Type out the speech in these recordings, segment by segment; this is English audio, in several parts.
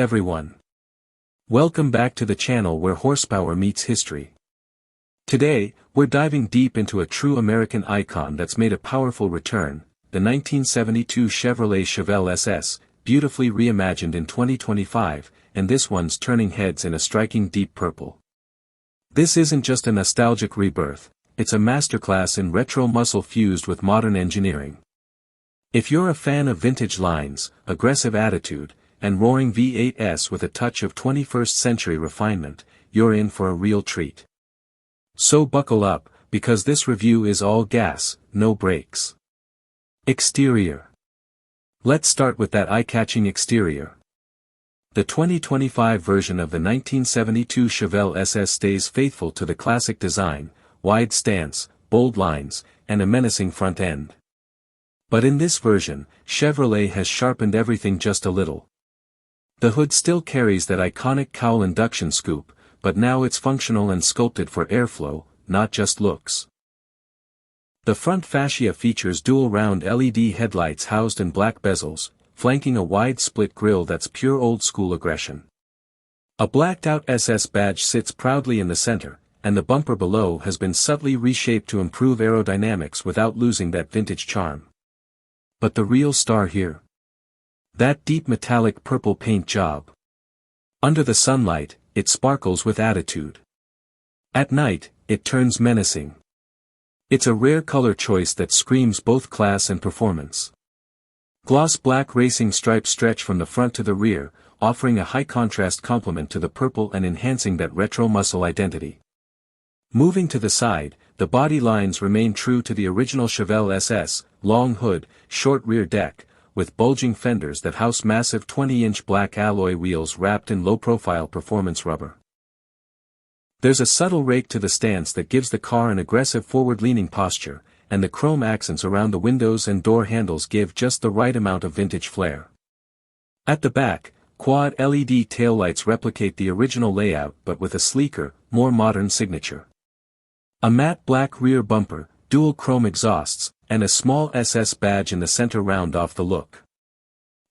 everyone. Welcome back to the channel where horsepower meets history. Today, we're diving deep into a true American icon that's made a powerful return, the 1972 Chevrolet Chevelle SS, beautifully reimagined in 2025, and this one's turning heads in a striking deep purple. This isn't just a nostalgic rebirth, it's a masterclass in retro muscle fused with modern engineering. If you're a fan of vintage lines, aggressive attitude, and roaring V8s with a touch of 21st century refinement, you're in for a real treat. So buckle up, because this review is all gas, no brakes. Exterior. Let's start with that eye-catching exterior. The 2025 version of the 1972 Chevelle SS stays faithful to the classic design, wide stance, bold lines, and a menacing front end. But in this version, Chevrolet has sharpened everything just a little. The hood still carries that iconic cowl induction scoop, but now it's functional and sculpted for airflow, not just looks. The front fascia features dual round LED headlights housed in black bezels, flanking a wide split grille that's pure old-school aggression. A blacked-out SS badge sits proudly in the center, and the bumper below has been subtly reshaped to improve aerodynamics without losing that vintage charm. But the real star here? That deep metallic purple paint job. Under the sunlight, it sparkles with attitude. At night, it turns menacing. It's a rare color choice that screams both class and performance. Gloss black racing stripes stretch from the front to the rear, offering a high-contrast complement to the purple and enhancing that retro muscle identity. Moving to the side, the body lines remain true to the original Chevelle SS, long hood, short rear deck, with bulging fenders that house massive 20-inch black alloy wheels wrapped in low-profile performance rubber. There's a subtle rake to the stance that gives the car an aggressive forward-leaning posture, and the chrome accents around the windows and door handles give just the right amount of vintage flair. At the back, quad LED taillights replicate the original layout but with a sleeker, more modern signature. A matte black rear bumper, dual chrome exhausts, and a small SS badge in the center round off the look.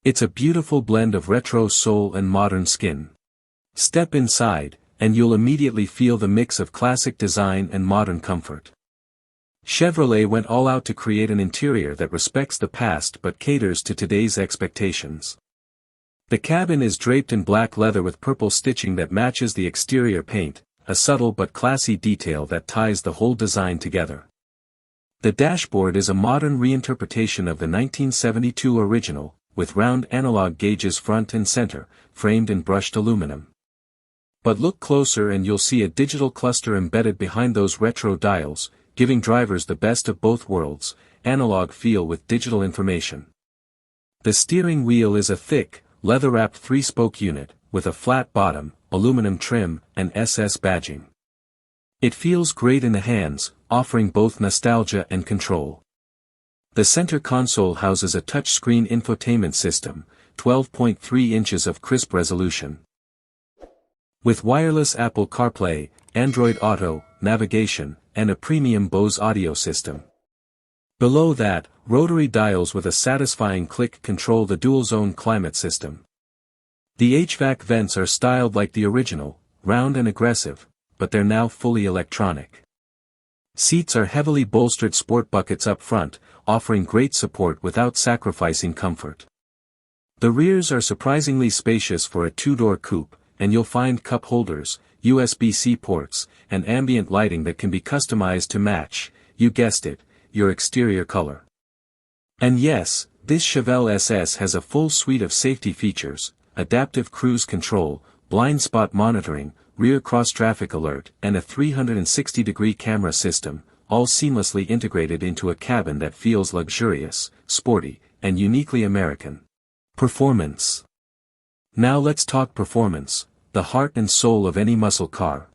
It's a beautiful blend of retro soul and modern skin. Step inside, and you'll immediately feel the mix of classic design and modern comfort. Chevrolet went all out to create an interior that respects the past but caters to today's expectations. The cabin is draped in black leather with purple stitching that matches the exterior paint, a subtle but classy detail that ties the whole design together. The dashboard is a modern reinterpretation of the 1972 original, with round analog gauges front and center, framed in brushed aluminum. But look closer and you'll see a digital cluster embedded behind those retro dials, giving drivers the best of both worlds, analog feel with digital information. The steering wheel is a thick, leather-wrapped 3-spoke unit, with a flat bottom, aluminum trim, and SS badging. It feels great in the hands, offering both nostalgia and control. The center console houses a touchscreen infotainment system, 12.3 inches of crisp resolution. With wireless Apple CarPlay, Android Auto, navigation, and a premium Bose audio system. Below that, rotary dials with a satisfying click control the dual-zone climate system. The HVAC vents are styled like the original, round and aggressive, but they're now fully electronic. Seats are heavily bolstered sport buckets up front, offering great support without sacrificing comfort. The rears are surprisingly spacious for a two-door coupe, and you'll find cup holders, USB-C ports, and ambient lighting that can be customized to match, you guessed it, your exterior color. And yes, this Chevelle SS has a full suite of safety features: adaptive cruise control, blind spot monitoring, rear cross-traffic alert, and a 360-degree camera system, all seamlessly integrated into a cabin that feels luxurious, sporty, and uniquely American. Performance. Now let's talk performance, the heart and soul of any muscle car.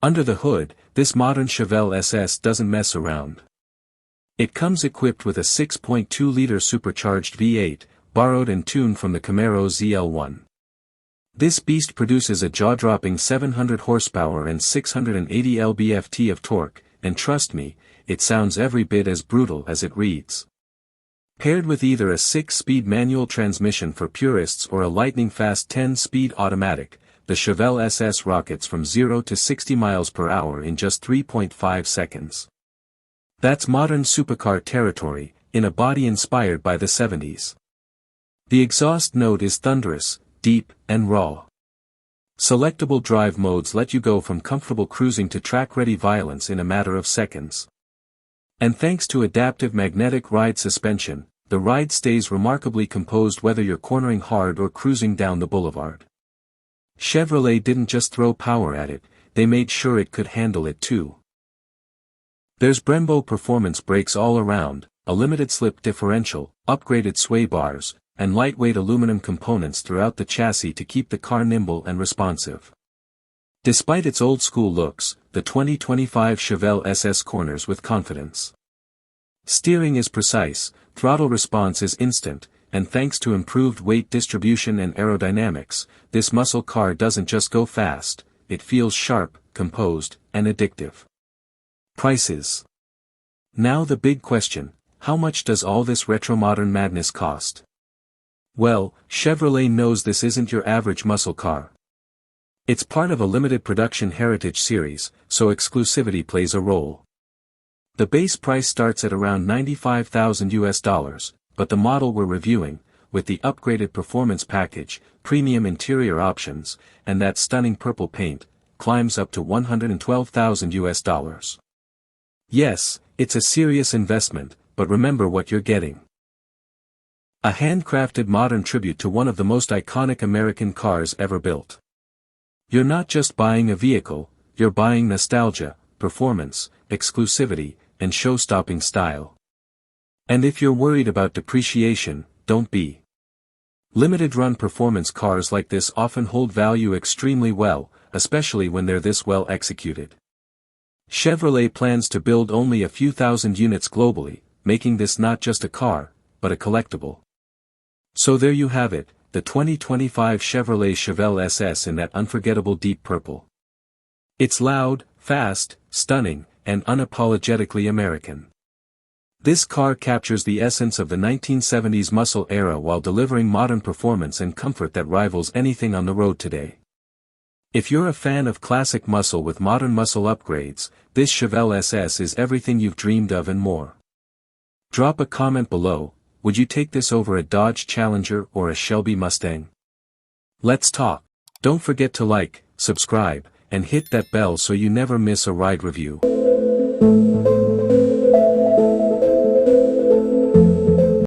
Under the hood, this modern Chevelle SS doesn't mess around. It comes equipped with a 6.2-liter supercharged V8, borrowed and tuned from the Camaro ZL1. This beast produces a jaw-dropping 700 horsepower and 680 lb-ft of torque, and trust me, it sounds every bit as brutal as it reads. Paired with either a 6-speed manual transmission for purists or a lightning-fast 10-speed automatic, the Chevelle SS rockets from 0 to 60 miles per hour in just 3.5 seconds. That's modern supercar territory, in a body inspired by the 70s. The exhaust note is thunderous, deep, and raw. Selectable drive modes let you go from comfortable cruising to track-ready violence in a matter of seconds. And thanks to adaptive magnetic ride suspension, the ride stays remarkably composed whether you're cornering hard or cruising down the boulevard. Chevrolet didn't just throw power at it, they made sure it could handle it too. There's Brembo performance brakes all around, a limited slip differential, upgraded sway bars, and lightweight aluminum components throughout the chassis to keep the car nimble and responsive. Despite its old-school looks, the 2025 Chevelle SS corners with confidence. Steering is precise, throttle response is instant, and thanks to improved weight distribution and aerodynamics, this muscle car doesn't just go fast, it feels sharp, composed, and addictive. Prices. Now the big question, how much does all this retro-modern madness cost? Well, Chevrolet knows this isn't your average muscle car. It's part of a limited production heritage series, so exclusivity plays a role. The base price starts at around $95,000, but the model we're reviewing, with the upgraded performance package, premium interior options, and that stunning purple paint, climbs up to $112,000. Yes, it's a serious investment, but remember what you're getting. A handcrafted modern tribute to one of the most iconic American cars ever built. You're not just buying a vehicle, you're buying nostalgia, performance, exclusivity, and show-stopping style. And if you're worried about depreciation, don't be. Limited-run performance cars like this often hold value extremely well, especially when they're this well executed. Chevrolet plans to build only a few thousand units globally, making this not just a car, but a collectible. So there you have it, the 2025 Chevrolet Chevelle SS in that unforgettable deep purple. It's loud, fast, stunning, and unapologetically American. This car captures the essence of the 1970s muscle era while delivering modern performance and comfort that rivals anything on the road today. If you're a fan of classic muscle with modern muscle upgrades, this Chevelle SS is everything you've dreamed of and more. Drop a comment below. Would you take this over a Dodge Challenger or a Shelby Mustang? Let's talk. Don't forget to like, subscribe, and hit that bell so you never miss a ride review.